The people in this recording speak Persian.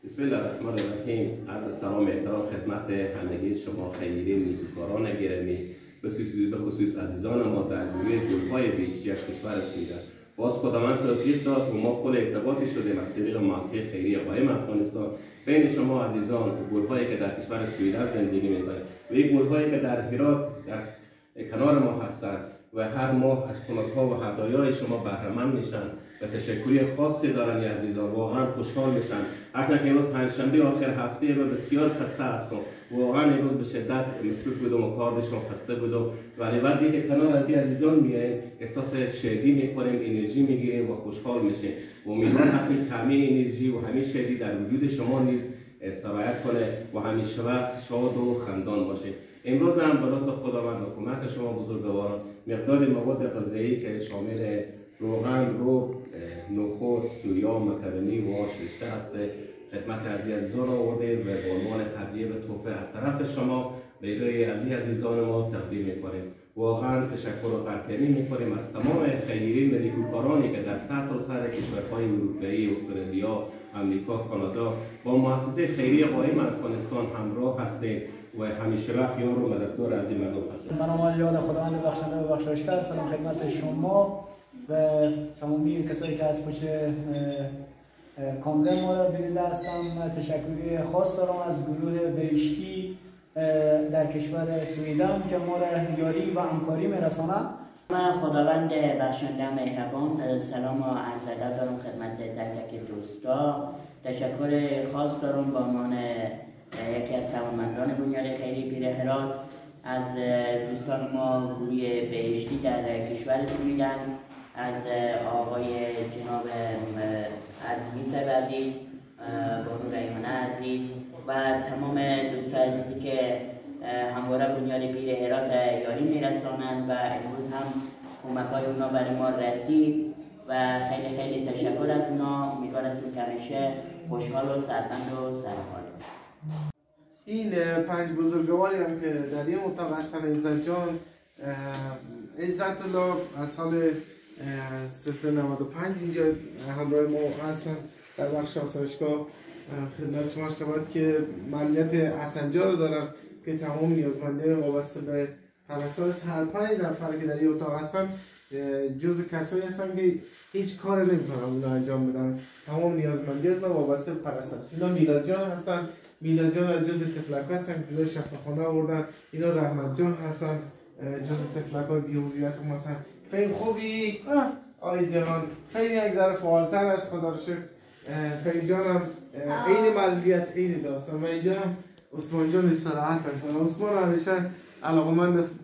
بسم الله الرحمن الرحیم. عرض سلام احترام خدمت همگی شما خیرین نیکوکاران گرامی، به خصوص عزیزان ما در گروه گل‌های بهشتی از کشور سویدن. باز خداوند توفیق داد و ما پل ارتباطی شدیم از طریق مؤسسه خیریه قایم افغانستان بین شما عزیزان و گل‌هایی که در کشور سویدن زندگی می‌کنید و این گل‌هایی که در هرات در کنار ما هستند و هر ماه از کمک‌ها و هدایای شما بهره مند میشن و تشکری خاصی دارن این عزیزان. واقعا خوشحال میشن. هرچند که امروز پنجشنبه آخر هفته و بسیار خسته هستم، واقعا امروز به شدت مصروف بودم و کار داشتم، خسته بودم، ولی وقتی که کنار از این عزیزان میایم احساس شادی میکنیم، انرژی میگیریم و خوشحال میشیم و امیدوار هستیم که همه انرژی و همه شادی در وجود شما نیز سرایت کنه و همیشه وقت شاد و خندان باشه. امروز هم به لطف خداوند و کمک شما بزرگواران مقدار مواد غذایی که شامل روغن، رب، نخود، سویا، مکرونی و آش رشته هست خدمت عزیزان آوردیم و به عنوان هدیه و تحفه از طرف شما به روی عزیزان ما تقدیم میکنیم. واقعا تشکر و قدردانی میکنیم از تمام خیرین و نیکوکارانی که در سرتاسر کشورهای اروپایی، استرالیا، امریکا، کانادا با مؤسسه خیریه قایم افغانستان همراه هستیم و همیشه وقت یار و مددگار از این مردم هستیم. من یاد خداوند بخشنده و بخشایشگر، سلام خدمت شما و تمامی کسایی که از پشت کامره ما را بیننده هستم. تشکری خاص دارم از گروه بهشتی در کشور سویدن که ما را یاری و همکاری میرسانند. من خداوند بخشنده مهربان سلام و عرض ادب دارم خدمت تک تک دوستا. تشکر خاص دارم با عنوان یکی از توانمندان بنیاد خیری پیر هرات از دوستان ما گروه بهشتی در کشور سویدن، از آقای جناب عزیز عزیز، بانو ریحانه عزیز و تمام دوستان عزیزی که همواره بنیاد پیر هرات یاری میرسانند و امروز هم کمک‌های اونا برای ما رسید و خیلی خیلی تشکر از اونا. امیدوار هستیم که همیشه خوشحال و سربلند و سرحال باشیم. این 5 بزرگواری هم که در این اتاق هستن، عزت جان، عزت الله از سال 1395 اینجا همراه ما هستن در بخش آسایشگاه. خدمت شما شود که مالیات اسنجا رو دارن که تمام نیازمندی وابسته به پرستارش هر 5 نفر که در این اتاق هستن جز کسایی هستن که هیچ کار نمیتونن اونا انجام بدن. تمام نیازمندی هستن وابسته به پرستارش. اینا میلاد جان هستن، میلاد جان جز تفلک هستن که جلوی شفاخانه آوردن. اینا رحمت جان هستن جز تفلک های بی‌هویت هم هستن. فهم خوبی؟ آی جهان خیلی یک ذره فعالتر است خدا رو شکر. فهم جان هم عین معلولیت عین داستان و اینجا هم عثمان جان استراحت هستن. عثمان همیشه علاقمند است